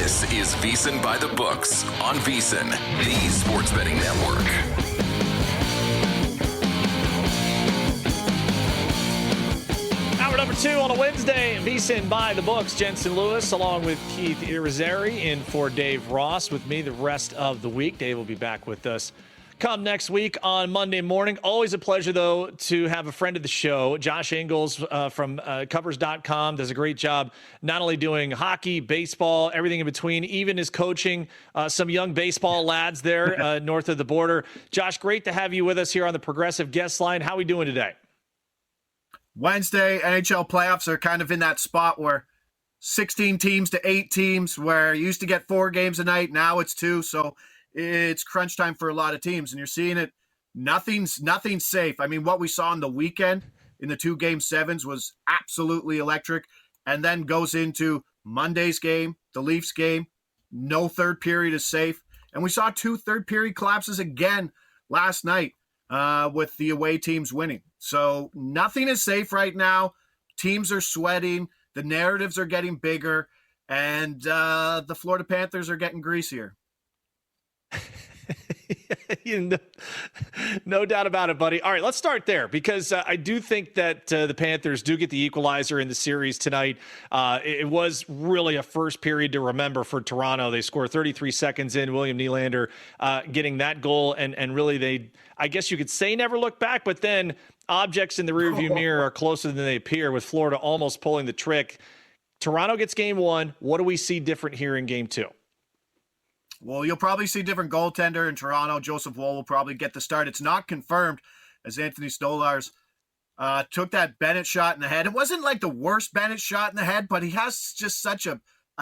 This is VSiN By The Books on VSiN, the sports betting network. Hour number 2 on a Wednesday, VSiN By The Books. Jensen Lewis along with Keith Irizarry in for Dave Ross with me the rest of the week. Dave will be back with us come next week on Monday morning. Always a pleasure, though, to have a friend of the show. Josh Inglis from Covers.com does a great job not only doing hockey, baseball, everything in between, even is coaching some young baseball lads there north of the border. Josh, great to have you with us here on the Progressive Guest Line. How are we doing today? Wednesday, NHL playoffs are kind of in that spot where 16 teams to 8 teams, where you used to get 4 games a night. Now it's 2. So it's crunch time for a lot of teams, and you're seeing it. Nothing's safe. I mean, what we saw on the weekend in the 2 Game 7s was absolutely electric, and then goes into Monday's game, the Leafs game. No third period is safe, and we saw 2 third period collapses again last night with the away teams winning. So nothing is safe right now. Teams are sweating. The narratives are getting bigger, and the Florida Panthers are getting greasier. No doubt about it, buddy. All right, let's start there because I do think that the Panthers do get the equalizer in the series tonight. It was really a first period to remember for Toronto. They scored 33 seconds in, William Nylander getting that goal, and really I guess you could say never look back, but then objects in the rearview mirror are closer than they appear with Florida almost pulling the trick. Toronto gets game 1. What do we see different here in game 2? Well, you'll probably see different goaltender in Toronto. Joseph Woll will probably get the start. It's not confirmed as Anthony Stolarz took that Bennett shot in the head. It wasn't like the worst Bennett shot in the head, but he has just such a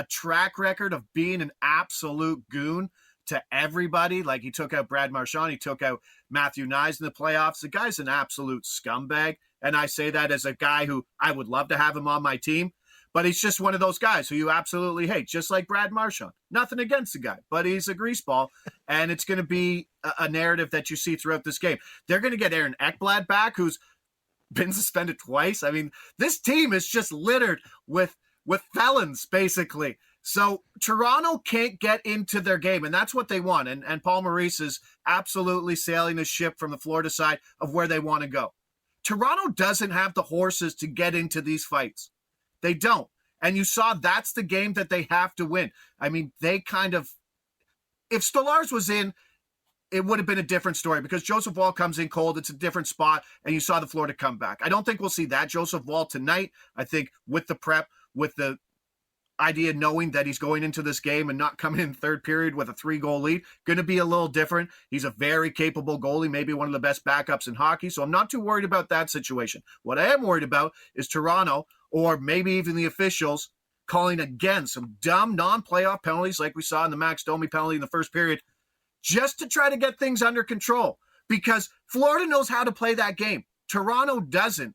track record of being an absolute goon to everybody. Like, he took out Brad Marchand. He took out Matthew Knies in the playoffs. The guy's an absolute scumbag. And I say that as a guy who I would love to have him on my team. But he's just one of those guys who you absolutely hate, just like Brad Marchand. Nothing against the guy, but he's a greaseball, and it's going to be a narrative that you see throughout this game. They're going to get Aaron Ekblad back, who's been suspended twice. I mean, this team is just littered with felons, basically. So Toronto can't get into their game, and that's what they want. And Paul Maurice is absolutely sailing the ship from the Florida side of where they want to go. Toronto doesn't have the horses to get into these fights. They don't. And you saw that's the game that they have to win. I mean, they kind of, if Stolarz was in, it would have been a different story because Joseph Woll comes in cold. It's a different spot, and you saw the Florida comeback. I don't think we'll see that Joseph Woll tonight. I think with the prep, with the idea knowing that he's going into this game and not coming in third period with a 3-goal lead, going to be a little different. He's a very capable goalie, maybe one of the best backups in hockey, so I'm not too worried about that situation. What I am worried about is Toronto, or maybe even the officials, calling again some dumb non-playoff penalties like we saw in the Max Domi penalty in the first period, just to try to get things under control, because Florida knows how to play that game. Toronto doesn't.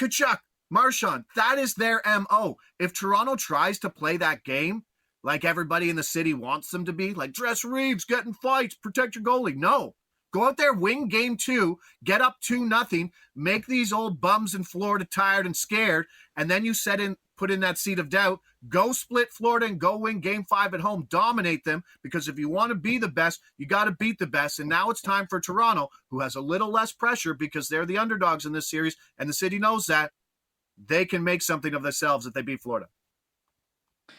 Tkachuk, Marchand, that is their MO. If Toronto tries to play that game like everybody in the city wants them to be, like dress Reeves, get in fights, protect your goalie. No. Go out there, win game 2, get up 2-0, make these old bums in Florida tired and scared, and then you put in that seed of doubt, go split Florida and go win game 5 at home, dominate them, because if you want to be the best, you got to beat the best. And now it's time for Toronto, who has a little less pressure because they're the underdogs in this series, and the city knows that. They can make something of themselves if they beat Florida.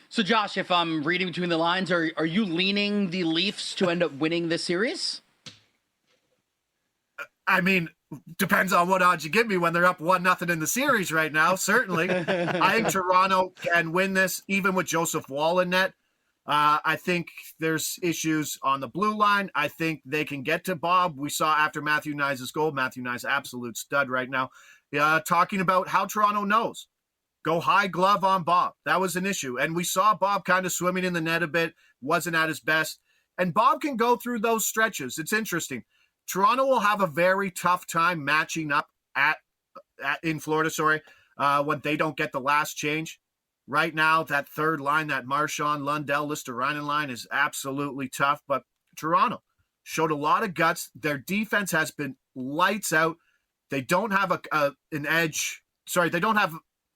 So, Josh, if I'm reading between the lines, are you leaning the Leafs to end up winning this series? I mean, depends on what odds you give me when they're up 1-0 in the series right now, certainly. I think Toronto can win this, even with Joseph Woll in net. I think there's issues on the blue line. I think they can get to Bob. We saw after Matthew Knies' goal, Matthew Knies, absolute stud right now, talking about how Toronto knows. Go high glove on Bob. That was an issue. And we saw Bob kind of swimming in the net a bit, wasn't at his best. And Bob can go through those stretches. It's interesting. Toronto will have a very tough time matching up in Florida, when they don't get the last change. Right now, that third line, that Marchand, Lundell, Listerainen line is absolutely tough. But Toronto showed a lot of guts. Their defense has been lights out. They don't have an edge. Sorry, they don't have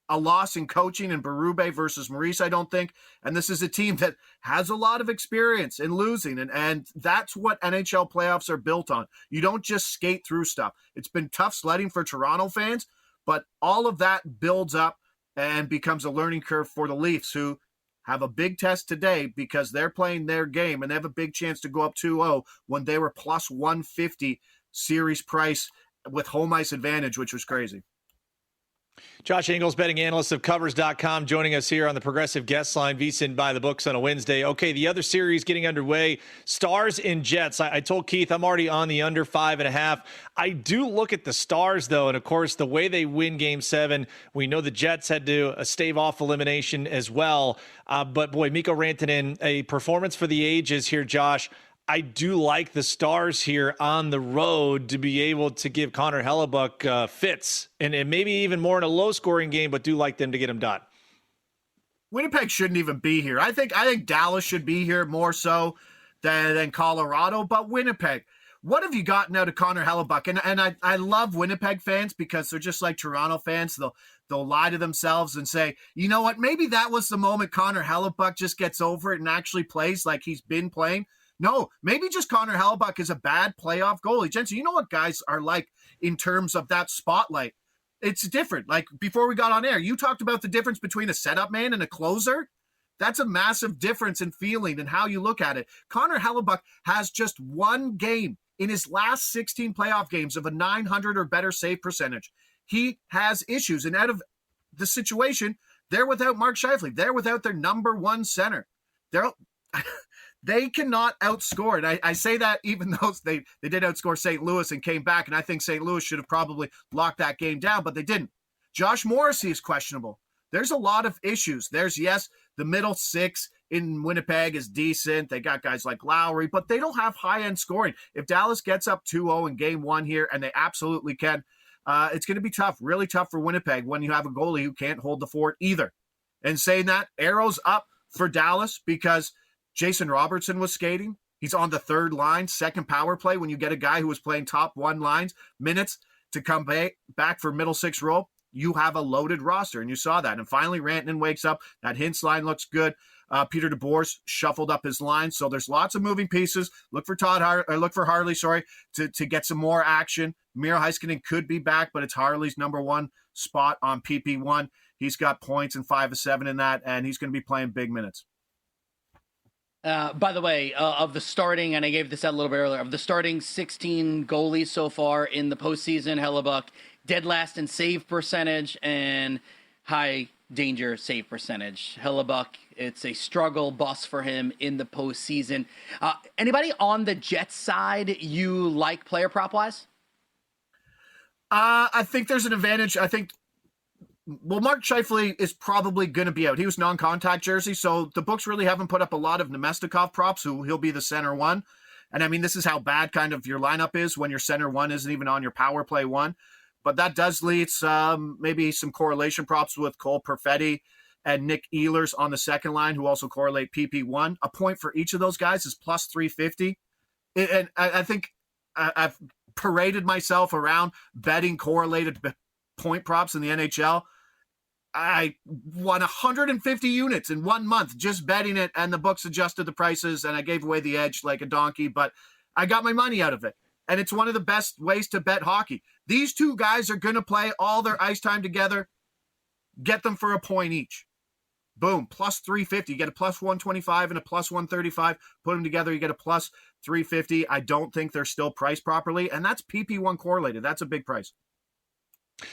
a loss in coaching in Berube versus Maurice, I don't think. And this is a team that has a lot of experience in losing. And that's what NHL playoffs are built on. You don't just skate through stuff. It's been tough sledding for Toronto fans, but all of that builds up and becomes a learning curve for the Leafs, who have a big test today because they're playing their game and they have a big chance to go up 2-0 when they were plus 150 series price with home ice advantage, which was crazy. Josh Inglis, betting analyst of Covers.com, joining us here on the Progressive Guest Line, VSiN By The Books on a Wednesday. Okay, the other series getting underway, Stars and Jets. I told Keith I'm already on the under 5.5. I do look at the Stars, though, and, of course, the way they win Game 7, we know the Jets had to stave off elimination as well. But, boy, Mikko Rantanen, a performance for the ages here, Josh. I do like the Stars here on the road to be able to give Connor Hellebuck fits, and maybe even more in a low-scoring game, but do like them to get them done. Winnipeg shouldn't even be here. I think Dallas should be here more so than Colorado, but Winnipeg, what have you gotten out of Connor Hellebuck? And I love Winnipeg fans because they're just like Toronto fans. They'll lie to themselves and say, you know what, maybe that was the moment Connor Hellebuck just gets over it and actually plays like he's been playing. No, maybe just Connor Hellebuck is a bad playoff goalie. Jensen, you know what guys are like in terms of that spotlight? It's different. Like before we got on air, you talked about the difference between a setup man and a closer. That's a massive difference in feeling and how you look at it. Connor Hellebuck has just one game in his last 16 playoff games of a 900 or better save percentage. He has issues. And out of the situation, they're without Mark Scheifele. They're without their number one center. They cannot outscore. And I say that even though they did outscore St. Louis and came back, and I think St. Louis should have probably locked that game down, but they didn't. Josh Morrissey is questionable. There's a lot of issues. There's, yes, the middle six in Winnipeg is decent. They got guys like Lowry, but they don't have high-end scoring. If Dallas gets up 2-0 in game one here, and they absolutely can, it's going to be tough, really tough for Winnipeg when you have a goalie who can't hold the fort either. And saying that, arrows up for Dallas because Jason Robertson was skating. He's on the third line, second power play. When you get a guy who was playing top one lines minutes to come back for middle six role, you have a loaded roster, and you saw that. And finally, Rantanen wakes up. That Hintz line looks good. Peter DeBoer's shuffled up his line, so there's lots of moving pieces. Look for Harley, to get some more action. Miro Heiskanen could be back, but it's Harley's number one spot on PP1. He's got points and 5 of 7 in that, and he's going to be playing big minutes. By the way, of the starting, and I gave this out a little bit earlier, of the starting 16 goalies so far in the postseason, Hellebuck dead last in save percentage and high danger save percentage. Hellebuck, it's a struggle bus for him in the postseason. Anybody on the Jets side you like player prop wise? I think there's an advantage. Mark Scheifele is probably going to be out. He was non-contact jersey, so the books really haven't put up a lot of Nemestikov props, who he'll be the center one. And I mean, this is how bad kind of your lineup is when your center one isn't even on your power play one. But that does lead maybe some correlation props with Cole Perfetti and Nick Ehlers on the second line, who also correlate PP1. A point for each of those guys is plus 350. And I think I've paraded myself around betting correlated point props in the NHL. I won 150 units in 1 month just betting it, and the books adjusted the prices, and I gave away the edge like a donkey, but I got my money out of it. And it's one of the best ways to bet hockey. These two guys are going to play all their ice time together. Get them for a point each. Boom, plus 350. You get a plus 125 and a plus 135. Put them together, you get a plus 350. I don't think they're still priced properly, and that's PP1 correlated. That's a big price.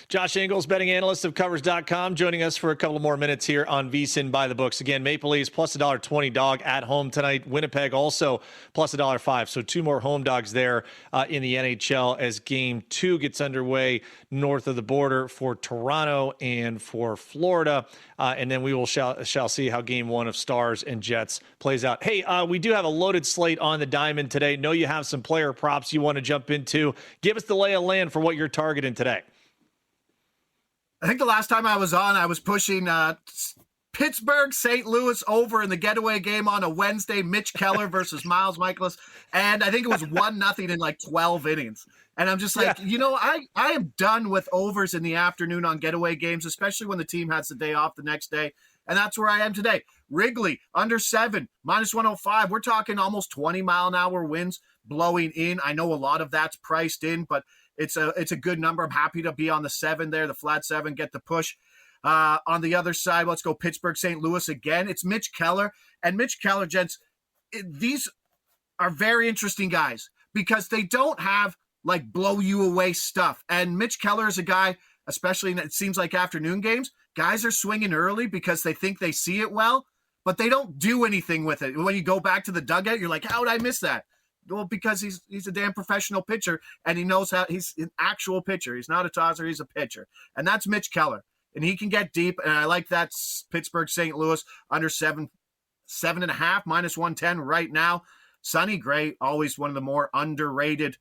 Josh Inglis, betting analyst of Covers.com, joining us for a couple more minutes here on VSiN By The Books. Again, Maple Leafs plus $1.20 dog at home tonight. Winnipeg also plus $1.05. So 2 more home dogs there in the NHL as Game 2 gets underway north of the border for Toronto and for Florida. And then we shall see how Game 1 of Stars and Jets plays out. Hey, we do have a loaded slate on the diamond today. Know you have some player props you want to jump into. Give us the lay of land for what you're targeting today. I think the last time I was on, I was pushing Pittsburgh, St. Louis over in the getaway game on a Wednesday, Mitch Keller versus Miles Michaelis. And I think it was 1-0 in like 12 innings. And I'm just like, I am done with overs in the afternoon on getaway games, especially when the team has the day off the next day. And that's where I am today. Wrigley, under 7, -105. We're talking almost 20-mile-an-hour winds blowing in. I know a lot of that's priced in, but it's a good number. I'm happy to be on the 7 there, the flat 7, get the push. On the other side, let's go Pittsburgh, St. Louis again. It's Mitch Keller. And Mitch Keller, gents, these are very interesting guys because they don't have like blow you away stuff. And Mitch Keller is a guy, especially in it seems like afternoon games, guys are swinging early because they think they see it well, but they don't do anything with it. When you go back to the dugout, you're like, how did I miss that? Well, because he's a damn professional pitcher and he knows how he's an actual pitcher. He's not a tosser, he's a pitcher. And that's Mitch Keller. And he can get deep. And I like that Pittsburgh, St. Louis under 7.5, -110 right now. Sonny Gray, always one of the more underrated.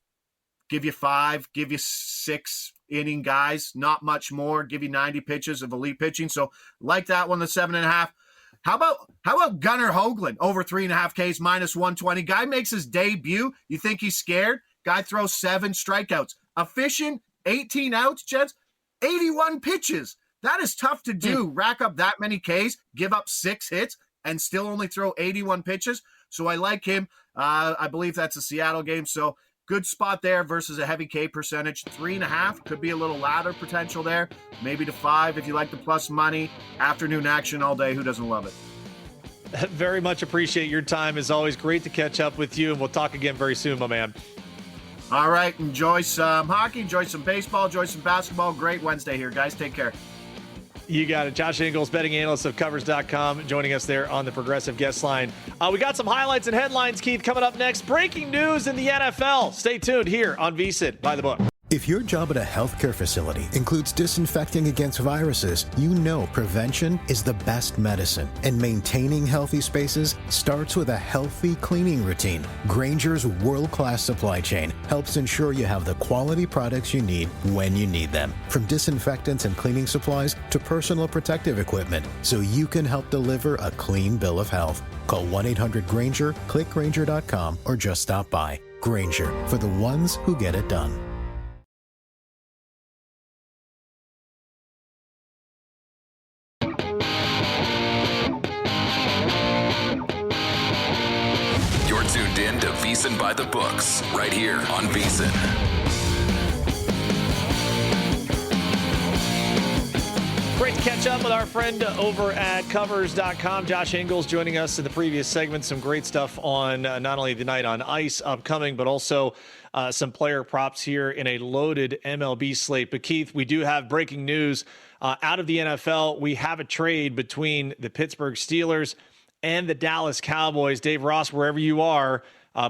Give you 5, give you 6 inning guys, not much more. Give you 90 pitches of elite pitching. So like that one, the 7.5. How about Gunnar Hoagland over 3.5 Ks -120? Guy makes his debut. You think he's scared? Guy throws 7 strikeouts. Efficient, 18 outs, gents, 81 pitches. That is tough to do. Rack up that many Ks, give up 6 hits, and still only throw 81 pitches. So I like him. I believe that's a Seattle game. So good spot there versus a heavy K percentage. 3.5 could be a little ladder potential there. Maybe to 5 if you like the plus money. Afternoon action all day. Who doesn't love it? Very much appreciate your time. As always, great to catch up with you, and we'll talk again very soon, my man. All right. Enjoy some hockey. Enjoy some baseball. Enjoy some basketball. Great Wednesday here, guys. Take care. You got it. Josh Inglis, betting analyst of Covers.com, joining us there on the Progressive Guest Line. We got some highlights and headlines, Keith, coming up next. Breaking news in the NFL. Stay tuned here on VSiN By The Book. If your job at a healthcare facility includes disinfecting against viruses, you know prevention is the best medicine. And maintaining healthy spaces starts with a healthy cleaning routine. Grainger's world-class supply chain helps ensure you have the quality products you need when you need them. From disinfectants and cleaning supplies to personal protective equipment, so you can help deliver a clean bill of health. Call 1-800-GRAINGER, click Grainger.com, or just stop by. Grainger, for the ones who get it done. Tuned in to VSiN By The Books, right here on VSiN. Great to catch up with our friend over at Covers.com, Josh Inglis, joining us in the previous segment. Some great stuff on not only the night on ice upcoming, but also some player props here in a loaded MLB slate. But Keith, we do have breaking news out of the NFL. We have a trade between the Pittsburgh Steelers and the Dallas Cowboys. Dave Ross, wherever you are,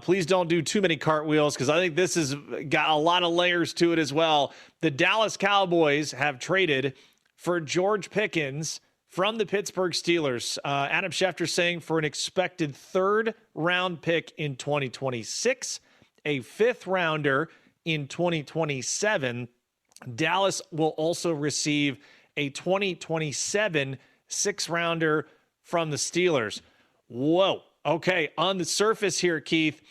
please don't do too many cartwheels because I think this has got a lot of layers to it as well. The Dallas Cowboys have traded for George Pickens from the Pittsburgh Steelers. Adam Schefter saying for an expected 3rd-round pick in 2026, a 5th-rounder in 2027. Dallas will also receive a 2027 6th-rounder from the Steelers. Whoa. Okay. On the surface here, Keith,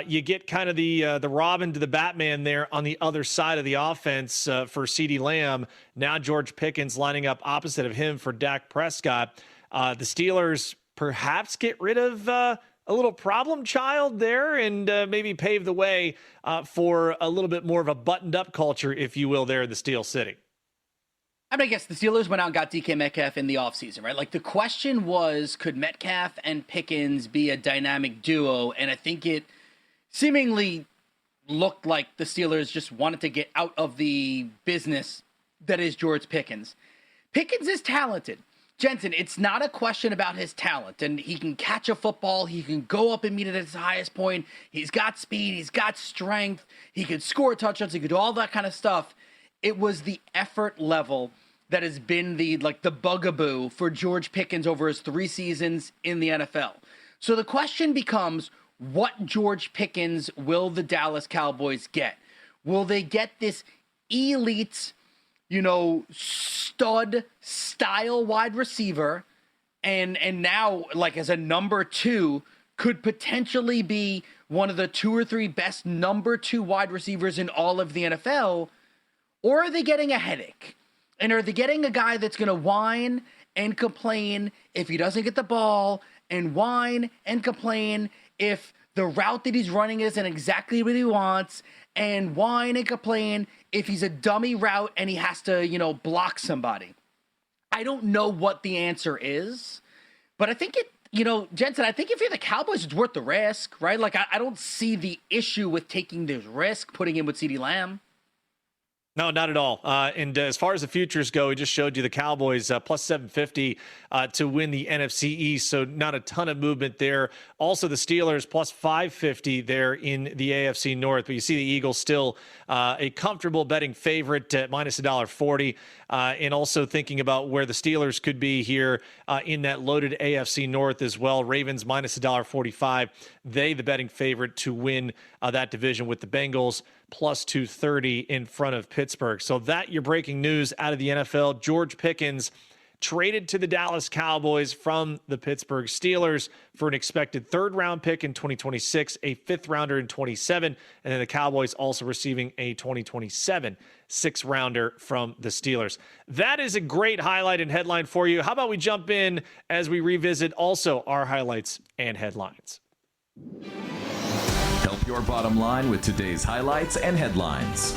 you get kind of the Robin to the Batman there on the other side of the offense for CeeDee Lamb. Now George Pickens lining up opposite of him for Dak Prescott. The Steelers perhaps get rid of a little problem child there and maybe pave the way for a little bit more of a buttoned-up culture, if you will, there in the Steel City. I mean, I guess the Steelers went out and got DK Metcalf in the offseason, right? Like, the question was, could Metcalf and Pickens be a dynamic duo? And I think it seemingly looked like the Steelers just wanted to get out of the business that is George Pickens. Pickens is talented. Jensen, it's not a question about his talent. And he can catch a football. He can go up and meet it at his highest point. He's got speed. He's got strength. He could score touchdowns. He could do all that kind of stuff. It was the effort level that has been the bugaboo for George Pickens over his 3 seasons in the NFL. So the question becomes, what George Pickens will the Dallas Cowboys get? Will they get this elite, stud style wide receiver and now, like, as a number 2, could potentially be one of the 2 or 3 best number 2 wide receivers in all of the NFL? Or are they getting a headache? And are they getting a guy that's going to whine and complain if he doesn't get the ball, and whine and complain if the route that he's running isn't exactly what he wants, and whine and complain if he's a dummy route and he has to, block somebody? I don't know what the answer is, but I think Jensen, I think if you're the Cowboys, it's worth the risk, right? Like, I don't see the issue with taking this risk, putting in with CeeDee Lamb. No, not at all. And as far as the futures go, we just showed you the Cowboys plus 750 to win the NFC East, so not a ton of movement there. Also, the Steelers plus 550 there in the AFC North, but you see the Eagles still a comfortable betting favorite at minus $1.40. And also thinking about where the Steelers could be here in that loaded AFC North as well. Ravens minus $1.45. The betting favorite to win that division, with the Bengals plus 230 in front of Pittsburgh. So that your breaking news out of the NFL. George Pickens traded to the Dallas Cowboys from the Pittsburgh Steelers for an expected 3rd-round pick in 2026, a 5th-rounder in 27, and then the Cowboys also receiving a 2027 6th-rounder from the Steelers. That is a great highlight and headline for you. How about we jump in as we revisit also our highlights and headlines? Help your bottom line with today's highlights and headlines.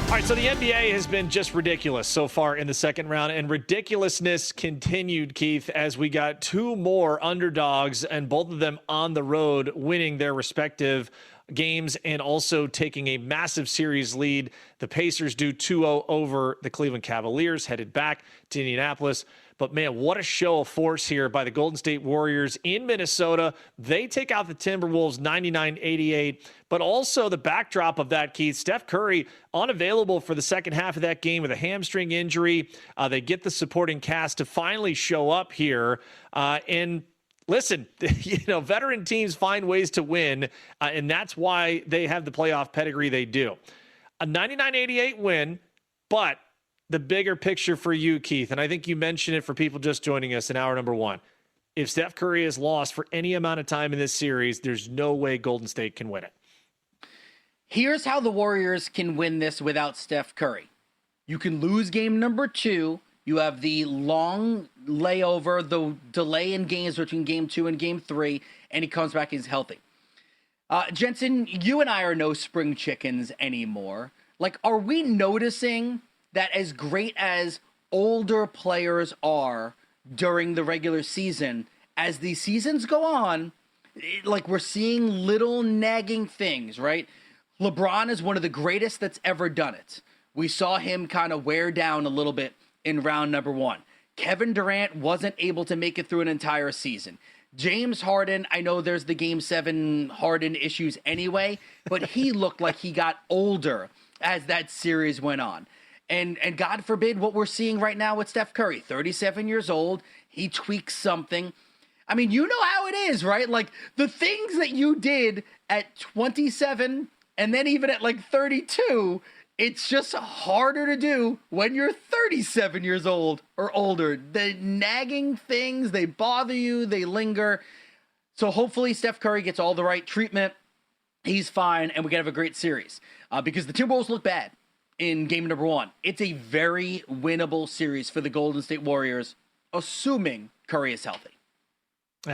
All right, so the NBA has been just ridiculous so far in the second round, and ridiculousness continued, Keith, as we got 2 more underdogs, and both of them on the road winning their respective games and also taking a massive series lead. The Pacers do 2-0 over the Cleveland Cavaliers, headed back to Indianapolis. But, man, what a show of force here by the Golden State Warriors in Minnesota. They take out the Timberwolves 99-88. But also the backdrop of that, Keith, Steph Curry unavailable for the second half of that game with a hamstring injury. They get the supporting cast to finally show up here. And listen, veteran teams find ways to win, and that's why they have the playoff pedigree they do. A 99-88 win, but the bigger picture for you, Keith, and I think you mentioned it for people just joining us in hour number 1. If Steph Curry is lost for any amount of time in this series, there's no way Golden State can win it. Here's how the Warriors can win this without Steph Curry. You can lose game number 2. You have the long layover, the delay in games between game 2 and game 3, and he comes back and he's healthy. Jensen, you and I are no spring chickens anymore. Like, are we noticing that as great as older players are during the regular season, as the seasons go on, like, we're seeing little nagging things, right? LeBron is one of the greatest that's ever done it. We saw him kind of wear down a little bit in round number 1. Kevin Durant wasn't able to make it through an entire season. James Harden, I know there's the Game 7 Harden issues anyway, but he looked like he got older as that series went on. And God forbid what we're seeing right now with Steph Curry, 37 years old, he tweaks something. I mean, you know how it is, right? Like, the things that you did at 27 and then even at like 32, it's just harder to do when you're 37 years old or older. The nagging things, they bother you, they linger. So hopefully Steph Curry gets all the right treatment. He's fine, and we can have a great series. Because the Timberwolves look bad in game number 1. It's a very winnable series for the Golden State Warriors, assuming Curry is healthy.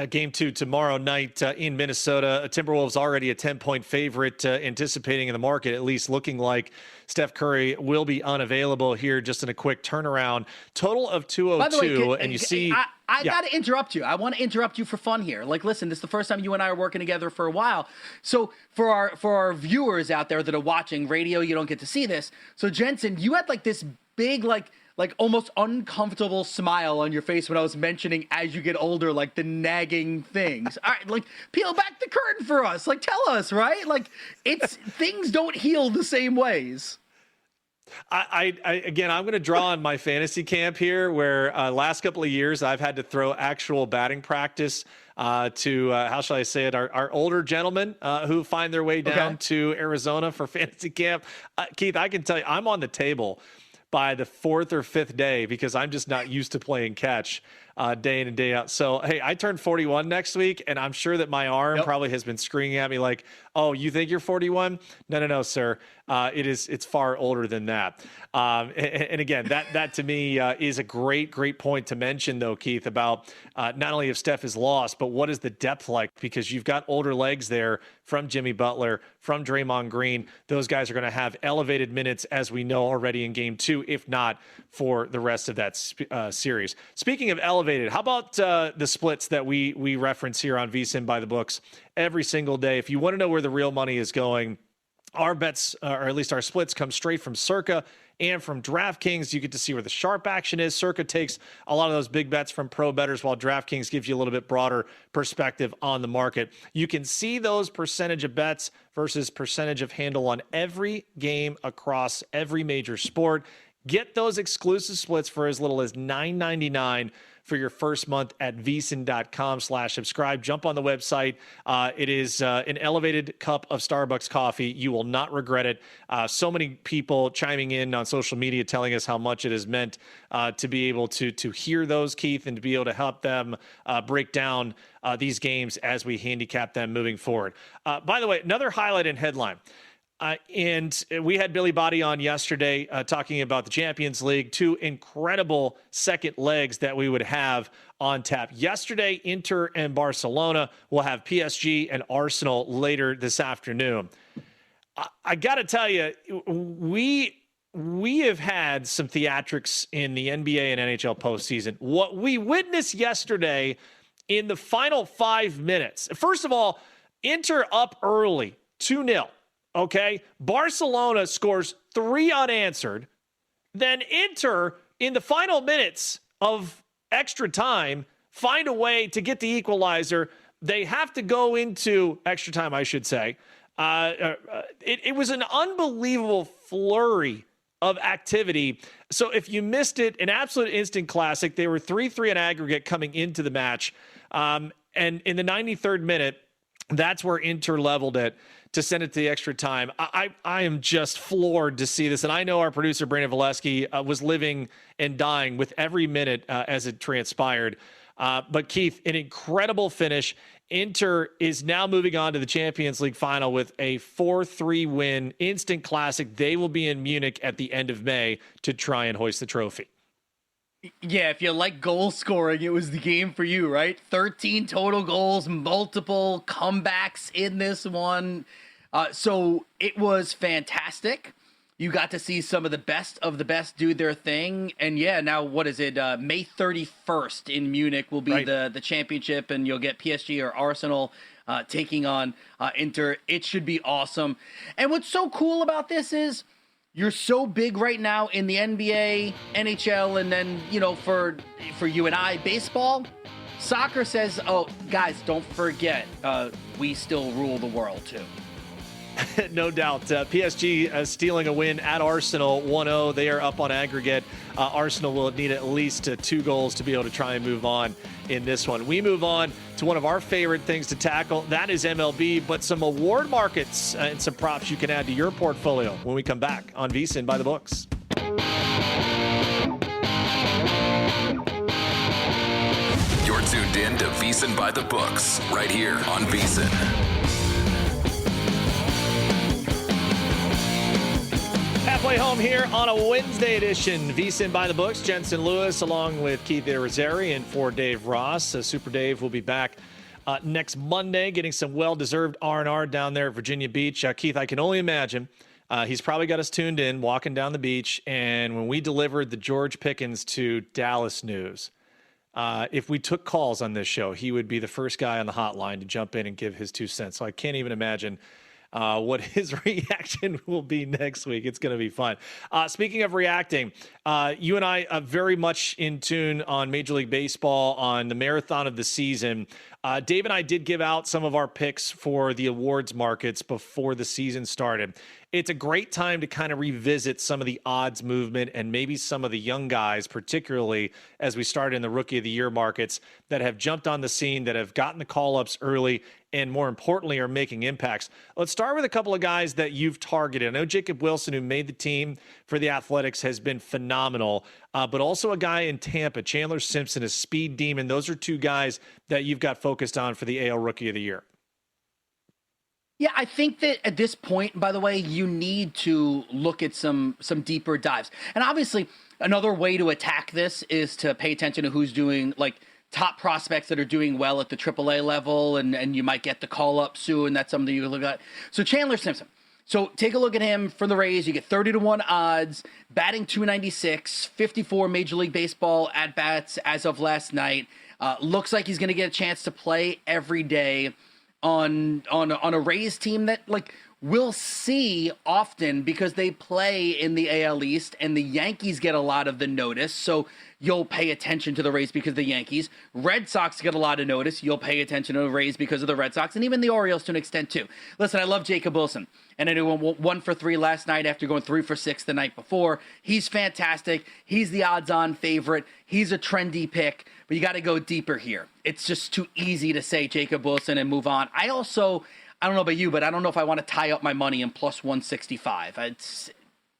Game 2 tomorrow night in Minnesota. Timberwolves already a 10-point favorite, anticipating in the market, at least looking like Steph Curry will be unavailable here just in a quick turnaround. Total of 202. By the way, and you see... I got to interrupt you. I want to interrupt you for fun here. Like, listen, this is the first time you and I are working together for a while. So for our viewers out there that are watching radio, you don't get to see this. So Jensen, you had like this big, like almost uncomfortable smile on your face when I was mentioning as you get older, like the nagging things. All right, like peel back the curtain for us. Like, tell us, right? Like, it's things don't heal the same ways. Again, I'm going to draw on my fantasy camp here, where last couple of years I've had to throw actual batting practice to how shall I say it, our older gentlemen who find their way down to Arizona for fantasy camp. Keith, I can tell you, I'm on the table by the fourth or fifth day because I'm just not used to playing catch day in and day out. So, hey, I turn 41 next week, and I'm sure that my arm probably has been screaming at me like, oh, you think you're 41? No, sir. It's far older than that. And again, that to me is a great point to mention, though, Keith, about not only if Steph is lost, but what is the depth like? Because you've got older legs there from Jimmy Butler, from Draymond Green. Those guys are going to have elevated minutes, as we know already in game 2, if not for the rest of that series. Speaking of elevated, how about the splits that we reference here on VSiN By The Books every single day? If you want to know where the real money is going, our bets, or at least our splits, come straight from Circa and from DraftKings. You get to see where the sharp action is. Circa takes a lot of those big bets from pro bettors, while DraftKings gives you a little bit broader perspective on the market. You can see those percentage of bets versus percentage of handle on every game across every major sport. Get those exclusive splits for as little as $9.99 for your first month at vsin.com/subscribe. Jump on the website. It is an elevated cup of Starbucks coffee. You will not regret it. So many people chiming in on social media telling us how much it has meant to be able to hear those, Keith, and to be able to help them break down these games as we handicap them moving forward. By the way, another highlight and headline. And we had Billy Body on yesterday talking about the Champions League, 2 incredible second legs that we would have on tap. Yesterday, Inter and Barcelona. We'll have PSG and Arsenal later this afternoon. I got to tell you, we have had some theatrics in the NBA and NHL postseason. What we witnessed yesterday in the final 5 minutes, first of all, Inter up early, 2-0. Okay, Barcelona scores 3 unanswered. Then Inter, in the final minutes of extra time, find a way to get the equalizer. They have to go into extra time, I should say. It was an unbelievable flurry of activity. So if you missed it, an absolute instant classic. They were 3-3 in aggregate coming into the match. And in the 93rd minute, that's where Inter leveled it to send it to the extra time. I am just floored to see this. And I know our producer, Brandon Valesky, was living and dying with every minute as it transpired. But Keith, an incredible finish. Inter is now moving on to the Champions League final with a 4-3 win, instant classic. They will be in Munich at the end of May to try and hoist the trophy. Yeah, if you like goal scoring, it was the game for you, right? 13 total goals, multiple comebacks in this one. So it was fantastic. You got to see some of the best do their thing. And yeah, now what is it? May 31st in Munich will be the championship, and you'll get PSG or Arsenal taking on Inter. It should be awesome. And what's so cool about this is you're so big right now in the NBA, NHL, and then, for you and I, baseball. Soccer says, oh, guys, don't forget, we still rule the world, too. No doubt. PSG stealing a win at Arsenal, 1-0. They are up on aggregate. Arsenal will need at least 2 goals to be able to try and move on in this one. We move on to one of our favorite things to tackle. That is MLB, but some award markets and some props you can add to your portfolio when we come back on VSiN By The Books. You're tuned in to VSiN By The Books right here on VSiN. Halfway home here on a Wednesday edition. VSiN By The Books. Jensen Lewis along with Keith Irizarry and for Dave Ross. Super Dave will be back next Monday getting some well-deserved R&R down there at Virginia Beach. Keith, I can only imagine he's probably got us tuned in walking down the beach. And when we delivered the George Pickens to Dallas news, if we took calls on this show, he would be the first guy on the hotline to jump in and give his 2 cents. So I can't even imagine what his reaction will be next week. It's going to be fun. Speaking of reacting, you and I are very much in tune on Major League Baseball, on the marathon of the season. Dave and I did give out some of our picks for the awards markets before the season started. It's a great time to kind of revisit some of the odds movement and maybe some of the young guys, particularly as we start in the Rookie of the Year markets, that have jumped on the scene, that have gotten the call-ups early. and more importantly are making impacts. Let's start with a couple of guys that you've targeted. I know Jacob Wilson, who made the team for the Athletics, has been phenomenal, but also a guy in Tampa, Chandler Simpson, a speed demon. Those are two guys that you've got focused on for the AL Rookie of the Year. Yeah, I think that at this point, by the way, you need to look at some deeper dives. And obviously, another way to attack this is to pay attention to who's doing, like, top prospects that are doing well at the AAA level, and you might get the call up soon. That's something you can look at. So Chandler Simpson. So take a look at him for the Rays. You get 30-1 odds, batting .296, 54 Major League Baseball at-bats as of last night. Looks like he's going to get a chance to play every day on a Rays team that, like, we'll see often because they play in the AL East and the Yankees get a lot of the notice. So you'll pay attention to the Rays because of the Yankees. Red Sox get a lot of notice. You'll pay attention to the Rays because of the Red Sox, and even the Orioles to an extent too. Listen, I love Jacob Wilson, and I went 1 for 3 last night after going 3 for 6 the night before. He's fantastic. He's the odds-on favorite. He's a trendy pick, but you got to go deeper here. It's just too easy to say Jacob Wilson and move on. I don't know about you, but I don't know if I want to tie up my money in plus 165. It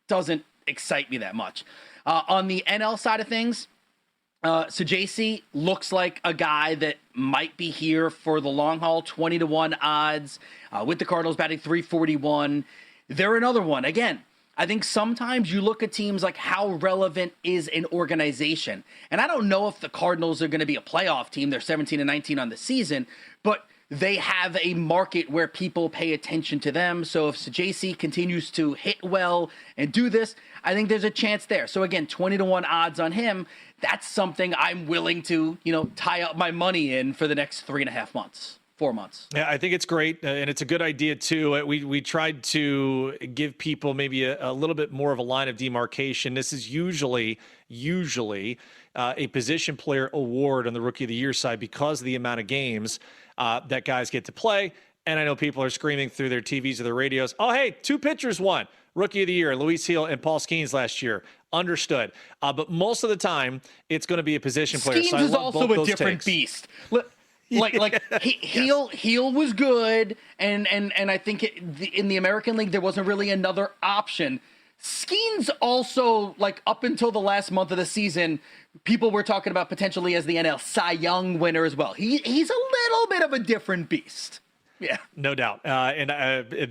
doesn't excite me that much. On the NL side of things, so JC looks like a guy that might be here for the long haul, 20-1 odds, with the Cardinals batting .341. They're another one. Again, I think sometimes you look at teams like how relevant is an organization. And I don't know if the Cardinals are going to be a playoff team. They're 17-19 on the season, but they have a market where people pay attention to them. So if JC continues to hit well and do this, I think there's a chance there. So again, 20-1 odds on him. That's something I'm willing to, tie up my money in for the next 3.5 months. 4 months. Yeah, I think it's great, and it's a good idea too. We tried to give people maybe a little bit more of a line of demarcation. This is usually a position player award on the Rookie of the Year side because of the amount of games that guys get to play. And I know people are screaming through their TVs or their radios, oh, hey, 2 pitchers won Rookie of the Year, Luis Gil and Paul Skeens last year. Understood. But most of the time, it's going to be a position player. Skeens is also a different beast. Heel was good, and I think in the American League there wasn't really another option. Skeens also, up until the last month of the season, people were talking about potentially as the NL Cy Young winner as well. He's a little bit of a different beast. Yeah, no doubt. And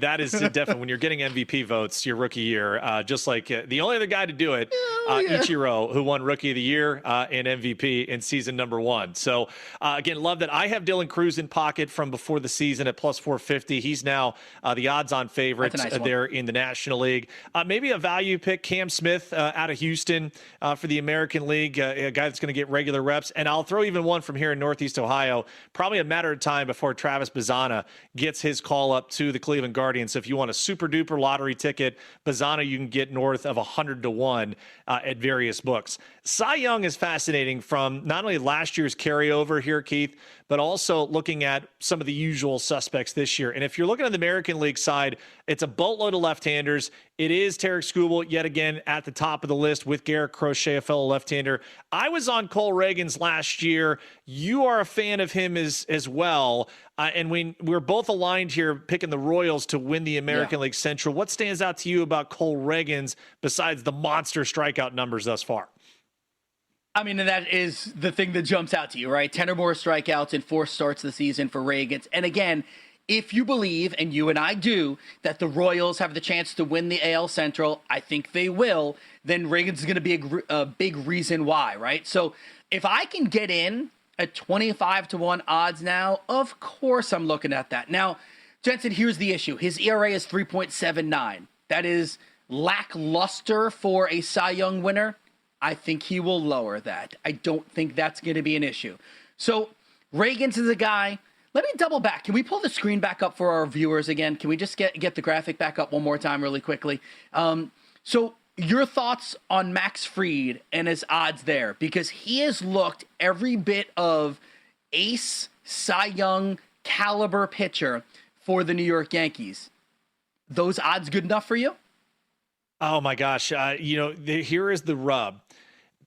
that is definitely when you're getting MVP votes your rookie year, just like the only other guy to do it, Ichiro, who won Rookie of the Year and MVP in season number 1. So, again, love that. I have Dylan Cruz in pocket from before the season at plus 450. He's now the odds-on favorite there in the National League. Maybe a value pick, Cam Smith out of Houston for the American League, a guy that's going to get regular reps. And I'll throw even one from here in Northeast Ohio. Probably a matter of time before Travis Bazzana gets his call up to the Cleveland Guardians. So if you want a super duper lottery ticket, Bazzana you can get north of 100-1 at various books. Cy Young is fascinating from not only last year's carryover here, Keith, but also looking at some of the usual suspects this year. And if you're looking at the American League side, it's a boatload of left-handers. It is Tarek Skubal yet again at the top of the list with Garrett Crochet, a fellow left-hander. I was on Cole Reagans last year. You are a fan of him as well. And we're both aligned here picking the Royals to win the American League Central. What stands out to you about Cole Reagans besides the monster strikeout numbers thus far? I mean, and that is the thing that jumps out to you, right? 10 or more strikeouts in 4 starts this season for Reagans. And again, if you believe, and you and I do, that the Royals have the chance to win the AL Central, I think they will, then Reagans is going to be a big reason why, right? So if I can get in at 25-1 odds now, of course I'm looking at that. Now, Jensen, here's the issue. His ERA is 3.79. That is lackluster for a Cy Young winner. I think he will lower that. I don't think that's going to be an issue. So Reagans is a guy. Let me double back. Can we pull the screen back up for our viewers again? Can we just get the graphic back up one more time really quickly? So your thoughts on Max Fried and his odds there, because he has looked every bit of ace, Cy Young caliber pitcher for the New York Yankees. Those odds good enough for you? Oh my gosh. Here is the rub.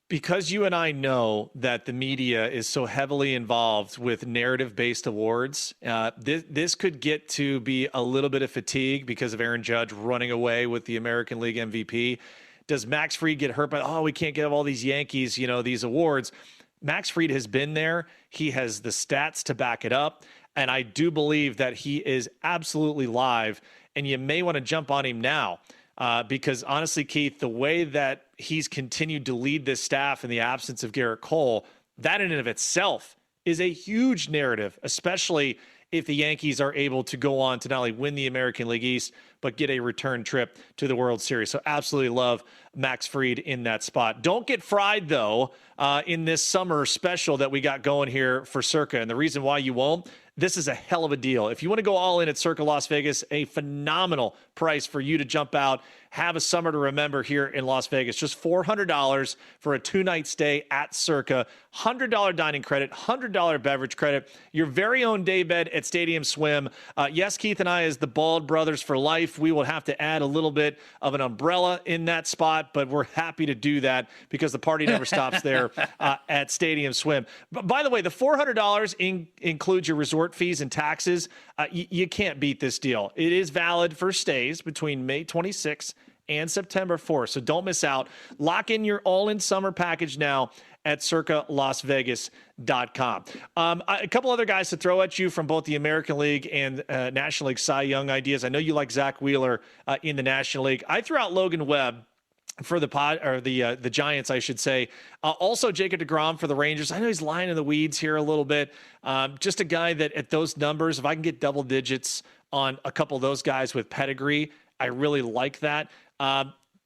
Because you and I know that the media is so heavily involved with narrative-based awards, this could get to be a little bit of fatigue because of Aaron Judge running away with the American League MVP. Does Max Fried get hurt by, we can't give all these Yankees, these awards? Max Fried has been there. He has the stats to back it up. And I do believe that he is absolutely live. And you may want to jump on him now. Because honestly, Keith, the way that he's continued to lead this staff in the absence of Garrett Cole, that in and of itself is a huge narrative, especially if the Yankees are able to go on to not only win the American League East, but get a return trip to the World Series. So absolutely love Max Fried in that spot. Don't get fried, though, in this summer special that we got going here for Circa. And the reason why you won't, this is a hell of a deal. If you want to go all in at Circa Las Vegas, a phenomenal price for you to jump out, have a summer to remember here in Las Vegas. Just $400 for a 2-night stay at Circa, $100 dining credit, $100 beverage credit, your very own daybed at Stadium Swim. Yes, Keith and I, as the Bald Brothers for life, we will have to add a little bit of an umbrella in that spot, but we're happy to do that because the party never stops there at Stadium Swim. But by the way, the $400 includes your resort fees and taxes. You can't beat this deal. It is valid for stays between May 26th and September 4th. So don't miss out. Lock in your all-in summer package now at circalasvegas.com. A couple other guys to throw at you from both the American League and National League Cy Young ideas. I know you like Zach Wheeler in the National League. I threw out Logan Webb for the Giants, I should say. Also Jacob deGrom for the Rangers. I know he's lying in the weeds here a little bit. Just a guy that at those numbers, if I can get double digits on a couple of those guys with pedigree, I really like that.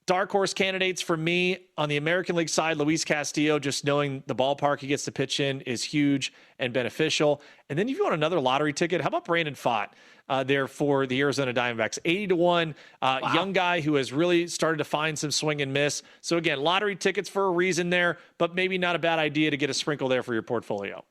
Dark horse candidates for me on the American League side, Luis Castillo, just knowing the ballpark he gets to pitch in is huge and beneficial. And then if you want another lottery ticket, how about Brandon Pfaadt there for the Arizona Diamondbacks? 80-1, wow. Young guy who has really started to find some swing and miss. So again, lottery tickets for a reason there, but maybe not a bad idea to get a sprinkle there for your portfolio.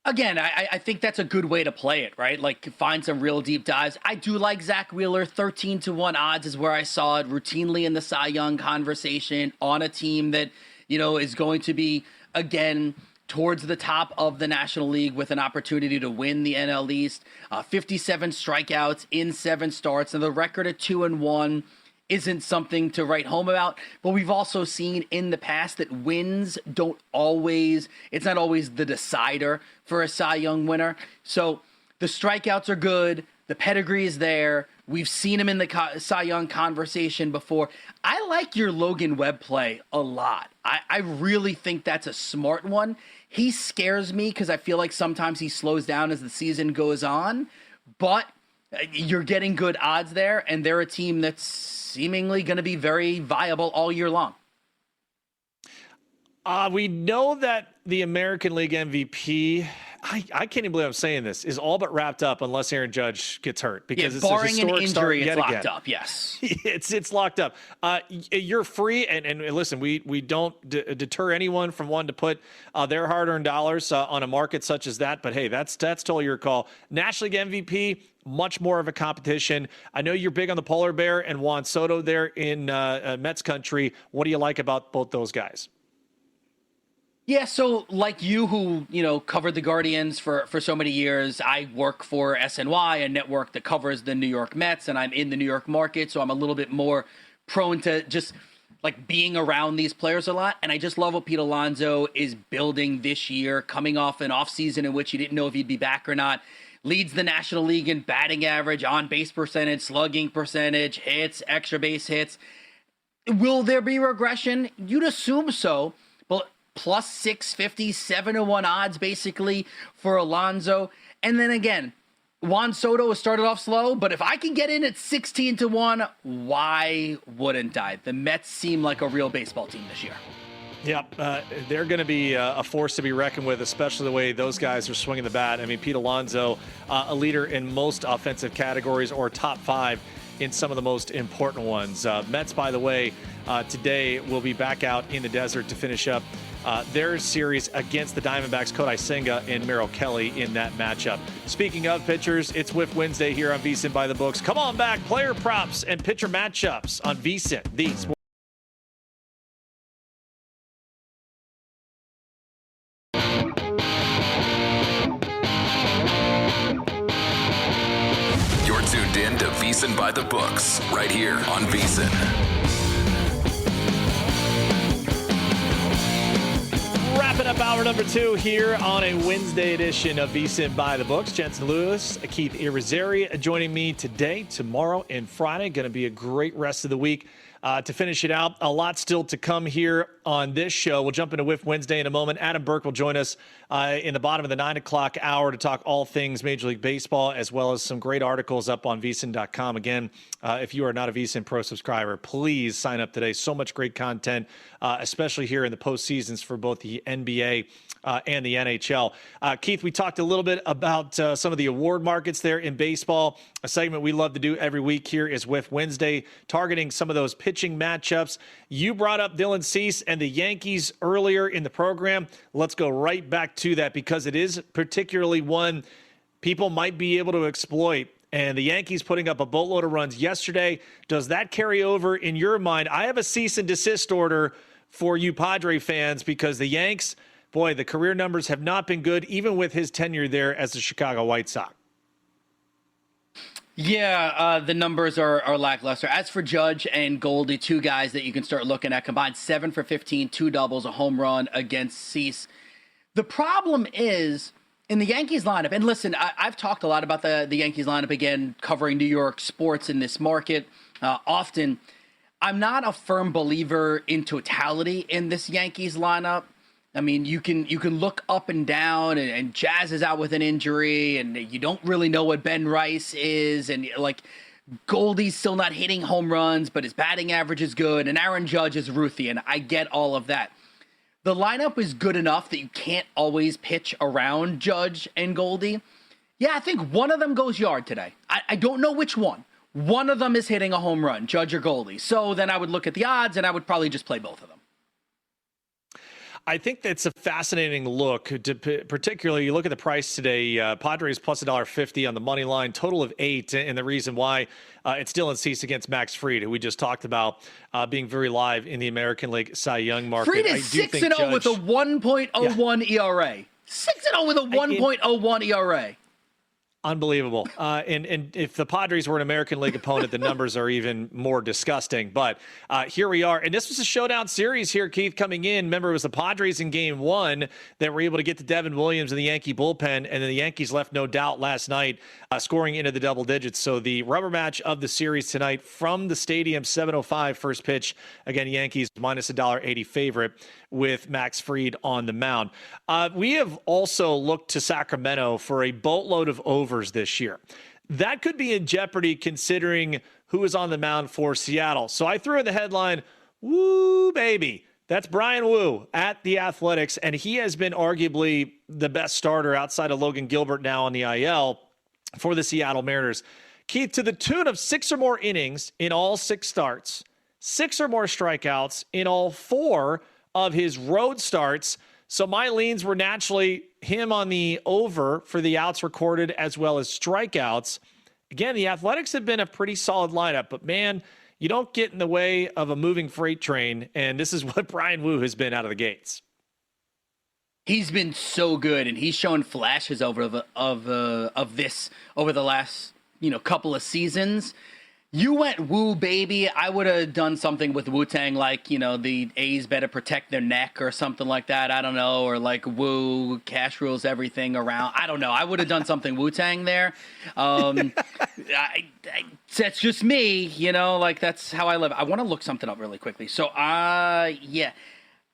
Again, I think that's a good way to play it, right? Like, find some real deep dives. I do like Zach Wheeler. 13-1 odds is where I saw it routinely in the Cy Young conversation on a team that, is going to be, again, towards the top of the National League with an opportunity to win the NL East. 57 strikeouts in 7 starts, and the record at 2-1 isn't something to write home about, but we've also seen in the past that wins it's not always the decider for a Cy Young winner. So the strikeouts are good. The pedigree is there. We've seen him in the Cy Young conversation before. I like your Logan Webb play a lot. I really think that's a smart one. He scares me because I feel like sometimes he slows down as the season goes on, but you're getting good odds there, and they're a team that's seemingly going to be very viable all year long. We know that the American League MVP, I can't even believe I'm saying this, is all but wrapped up unless Aaron Judge gets hurt. Because it's barring a an historic start injury, yet it's locked again. up, yes. It's locked up. You're free, and listen, we don't deter anyone from wanting to put their hard-earned dollars on a market such as that, but hey, that's totally your call. National League MVP, much more of a competition. I know you're big on the Polar Bear and Juan Soto there in Mets country. What do you like about both those guys? Yeah, so like you who, covered the Guardians for so many years, I work for SNY, a network that covers the New York Mets, and I'm in the New York market, so I'm a little bit more prone to just like being around these players a lot. And I just love what Pete Alonso is building this year, coming off an offseason in which he didn't know if he'd be back or not. Leads the National League in batting average, on-base percentage, slugging percentage, hits, extra base hits. Will there be regression? You'd assume so. But plus 650, 7-1 odds basically for Alonso. And then again, Juan Soto has started off slow, but if I can get in at 16-1, why wouldn't I? The Mets seem like a real baseball team this year. Yep, they're going to be a force to be reckoned with, especially the way those guys are swinging the bat. I mean, Pete Alonso, a leader in most offensive categories or top 5 in some of the most important ones. Mets, by the way, today will be back out in the desert to finish up their series against the Diamondbacks, Kodai Senga and Merrill Kelly in that matchup. Speaking of pitchers, it's Whiff Wednesday here on VSiN By The Books. Come on back, player props and pitcher matchups on VSiN, the Sports VSiN By The Books, right here on VSiN. Wrapping up hour number 2 here on a Wednesday edition of VSiN By The Books. Jensen Lewis, Keith Irizarry joining me today, tomorrow, and Friday. Going to be a great rest of the week. To finish it out, a lot still to come here on this show. We'll jump into Whiff Wednesday in a moment. Adam Burke will join us in the bottom of the 9 o'clock hour to talk all things Major League Baseball, as well as some great articles up on VSiN.com. Again, if you are not a VSiN Pro subscriber, please sign up today. So much great content, especially here in the postseasons for both the NBA and the NHL. Keith, we talked a little bit about some of the award markets there in baseball. A segment we love to do every week here is Whiff Wednesday, targeting some of those pitching matchups. You brought up Dylan Cease and the Yankees earlier in the program. Let's go right back to that because it is particularly one people might be able to exploit. And the Yankees putting up a boatload of runs yesterday. Does that carry over in your mind? I have a cease and desist order for you Padre fans because the Yanks, boy, the career numbers have not been good, even with his tenure there as the Chicago White Sox. Yeah, the numbers are lackluster. As for Judge and Goldie, two guys that you can start looking at, combined 7 for 15, 2 doubles, a home run against Cease. The problem is in the Yankees lineup, and listen, I've talked a lot about the Yankees lineup, again, covering New York sports in this market often. I'm not a firm believer in totality in this Yankees lineup. I mean, you can look up and down, and Jazz is out with an injury, and you don't really know what Ben Rice is, and like Goldie's still not hitting home runs, but his batting average is good, and Aaron Judge is ruthy, and I get all of that. The lineup is good enough that you can't always pitch around Judge and Goldie. Yeah, I think one of them goes yard today. I don't know which one. One of them is hitting a home run, Judge or Goldie. So then I would look at the odds, and I would probably just play both of them. I think that's a fascinating look, particularly you look at the price today, Padres plus $1.50 on the money line, total of 8, and the reason why it's Dylan Cease against Max Fried, who we just talked about being very live in the American League Cy Young market. Fried is 6-0 with a 1.01 ERA. 6-0 with a 1.01 ERA. Unbelievable. And if the Padres were an American League opponent, the numbers are even more disgusting. But here we are. And this was a showdown series here, Keith, coming in. Remember, it was the Padres in Game 1 that were able to get to Devin Williams in the Yankee bullpen. And then the Yankees left no doubt last night, scoring into the double digits. So the rubber match of the series tonight from the stadium, 7:05 first pitch. Again, Yankees minus $1.80 favorite with Max Fried on the mound. We have also looked to Sacramento for a boatload of overs this year. That could be in jeopardy considering who is on the mound for Seattle. So I threw in the headline, woo, baby. That's Brian Wu at the Athletics, and he has been arguably the best starter outside of Logan Gilbert now on the IL for the Seattle Mariners. Keith, to the tune of 6 or more innings in all 6 starts, 6 or more strikeouts in all 4 of his road starts. So my leans were naturally him on the over for the outs recorded as well as strikeouts. Again, the Athletics have been a pretty solid lineup, but man, you don't get in the way of a moving freight train, and this is what Brian Wu has been out of the gates. He's been so good, and he's shown flashes of this over the last couple of seasons. You went Wu, baby. I would have done something with Wu-Tang, like, the A's better protect their neck or something like that. I don't know. Or like Wu, cash rules everything around. I don't know. I would have done something Wu-Tang there. That's just me, that's how I live. I want to look something up really quickly. So, I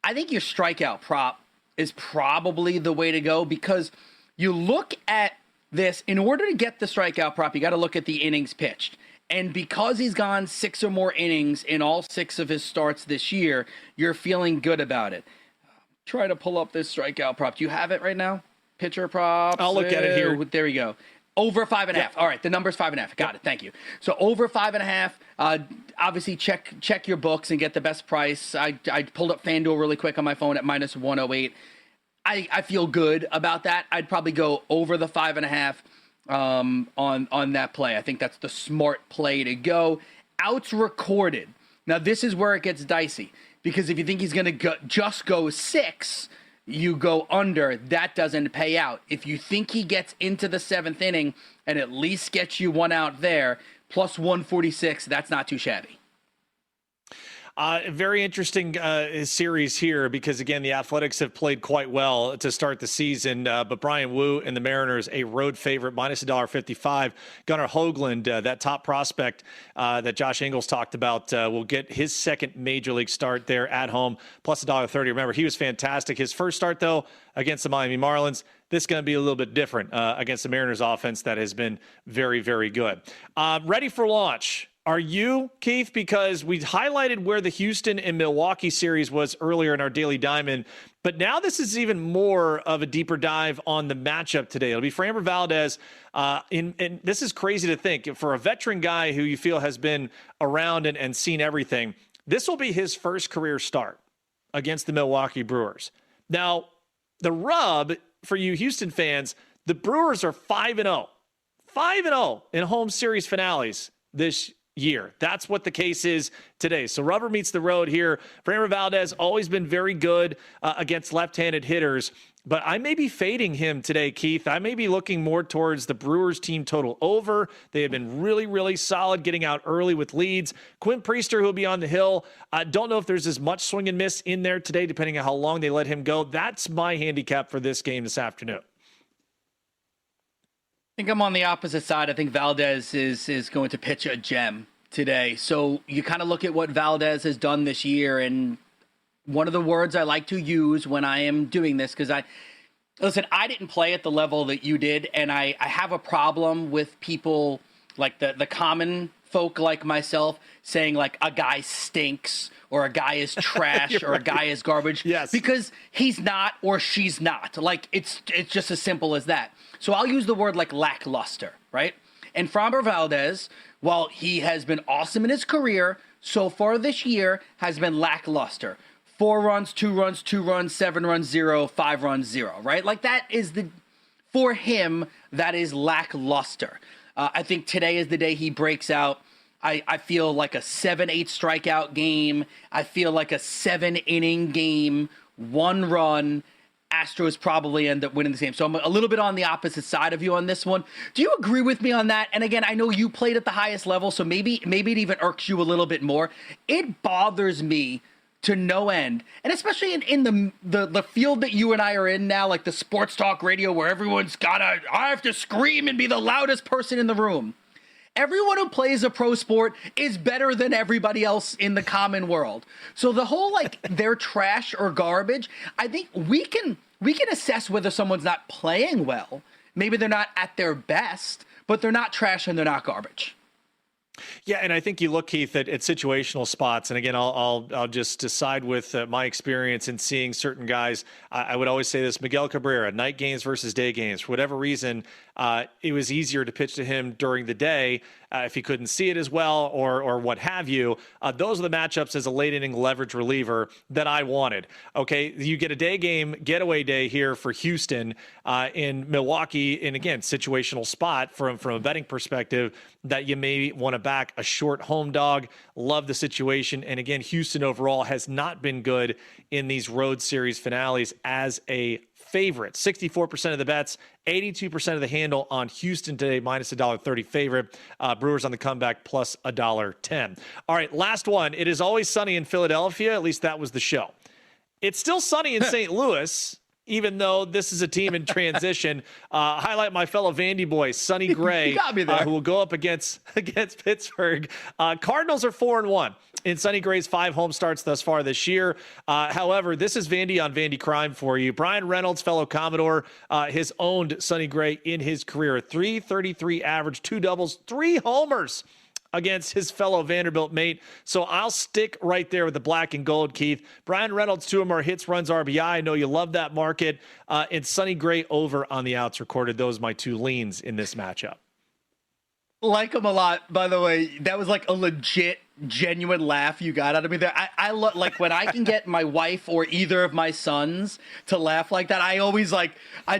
think your strikeout prop is probably the way to go because you look at this. In order to get the strikeout prop, you got to look at the innings pitched. And because he's gone 6 or more innings in all 6 of his starts this year, you're feeling good about it. Try to pull up this strikeout prop. Do you have it right now? Pitcher props. I'll look at it here. There you go. Over 5.5. Yeah. All right, the number's 5.5. Got it. Thank you. So over 5.5. Obviously, check your books and get the best price. I pulled up FanDuel really quick on my phone at minus 108. I feel good about that. I'd probably go over the 5.5. On that play. I think that's the smart play to go. Outs recorded. Now, this is where it gets dicey because if you think he's going to just go 6, you go under. That doesn't pay out. If you think he gets into the 7th inning and at least gets you 1 out there, plus 146. That's not too shabby. Very interesting series here because, again, the Athletics have played quite well to start the season. But Brian Wu and the Mariners, a road favorite, minus $1.55. Gunnar Hoagland, that top prospect that Josh Inglis talked about, will get his second major league start there at home, plus $1.30. Remember, he was fantastic. His first start, though, against the Miami Marlins. This is going to be a little bit different against the Mariners offense that has been very, very good. Ready for launch. Are you, Keith? Because we highlighted where the Houston and Milwaukee series was earlier in our Daily Diamond, but now this is even more of a deeper dive on the matchup today. It'll be Framber Valdez, and this is crazy to think. For a veteran guy who you feel has been around and seen everything, this will be his first career start against the Milwaukee Brewers. Now, the rub for you Houston fans, the Brewers are 5-0. 5-0 in home series finales this year. That's what the case is today. So rubber meets the road here. Framber Valdez always been very good against left-handed hitters, but I may be fading him today, Keith. I may be looking more towards the Brewers team total over. They have been really, really solid getting out early with leads. Quinn Priester, who will be on the hill. I don't know if there's as much swing and miss in there today, depending on how long they let him go. That's my handicap for this game this afternoon. I think I'm on the opposite side. I think Valdez is going to pitch a gem today. So you kind of look at what Valdez has done this year, and one of the words I like to use when I am doing this, because I didn't play at the level that you did, and I have a problem with people like the common folk like myself saying like a guy stinks or a guy is trash or a guy is garbage. Yes. Because he's not or she's not. Like it's just as simple as that. So I'll use the word like lackluster, right? And Framber Valdez, while he has been awesome in his career, so far this year has been lackluster. 4 runs, 2 runs, 2 runs, 7 runs, 0, 5 runs, 0, right? Like that is for him, that is lackluster. I think today is the day he breaks out. I feel like a 7-8 strikeout game. I feel like a 7-inning game, 1 run. Astros probably end up winning the game. So I'm a little bit on the opposite side of you on this one. Do you agree with me on that? And again, I know you played at the highest level, so maybe it even irks you a little bit more. It bothers me to no end, and especially in the field that you and I are in now, like the sports talk radio where I have to scream and be the loudest person in the room. Everyone who plays a pro sport is better than everybody else in the common world. So the whole like they're trash or garbage, I think we can assess whether someone's not playing well. Maybe they're not at their best, but they're not trash and they're not garbage. Yeah, and I think you look, Keith, at situational spots, and again, I'll just decide with my experience in seeing certain guys. I would always say this: Miguel Cabrera, night games versus day games. For whatever reason, it was easier to pitch to him during the day if he couldn't see it as well, or what have you. Those are the matchups as a late inning leverage reliever that I wanted. Okay, you get a day game getaway day here for Houston in Milwaukee, and again, situational spot from a betting perspective that you may want to back a short home dog. Love the situation, and again, Houston overall has not been good in these road series finales as a favorite. 64% of the bets, 82% of the handle on Houston today, minus $1.30 favorite. Brewers on the comeback, plus $1.10. All right, last one. It is always sunny in Philadelphia. At least that was the show. It's still sunny in St. Louis, even though this is a team in transition. Highlight my fellow Vandy boy, Sonny Gray, who will go up against Pittsburgh. Cardinals are 4-1 in Sonny Gray's 5 home starts thus far this year. However, this is Vandy on Vandy crime for you. Brian Reynolds, fellow Commodore, has owned Sonny Gray in his career. 333 average, 2 doubles, 3 homers against his fellow Vanderbilt mate. So I'll stick right there with the black and gold, Keith. Brian Reynolds, 2 or more hits, runs, RBI. I know you love that market. And Sonny Gray over on the outs recorded. Those are my 2 leans in this matchup. Like him a lot, by the way. That was like a legit, genuine laugh you got out of me there. I like when I can get my wife or either of my sons to laugh like that. I always I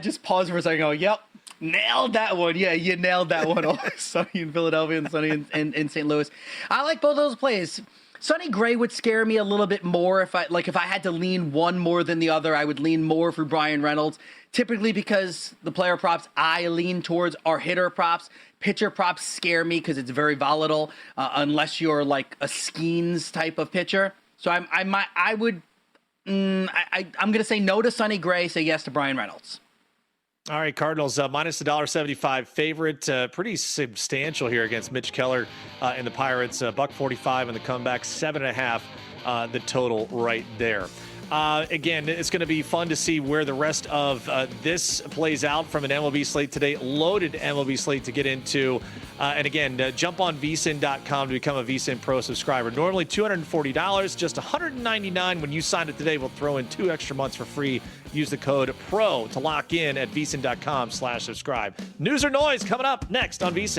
just pause for a second and go, yep. Nailed that one. Yeah, you nailed that one. Sunny in Philadelphia and sunny in St. Louis. I like both those plays. Sonny Gray would scare me a little bit more if I had to lean one more than the other. I would lean more for Brian Reynolds, typically because the player props I lean towards are hitter props. Pitcher props scare me because it's very volatile unless you're like a Skeens type of pitcher. So I'm going to say no to Sonny Gray, say yes to Brian Reynolds. All right, Cardinals minus $1.75 favorite, pretty substantial here against Mitch Keller and the Pirates. $1.45 in the comeback, 7.5 the total right there. Again, it's going to be fun to see where the rest of this plays out from an MLB slate today. Loaded MLB slate to get into. And again, jump on VSiN.com to become a VSiN Pro subscriber. Normally $240, just $199 when you sign up today. We'll throw in 2 extra months for free. Use the code PRO to lock in at VSiN.com/subscribe. News or noise coming up next on VSiN.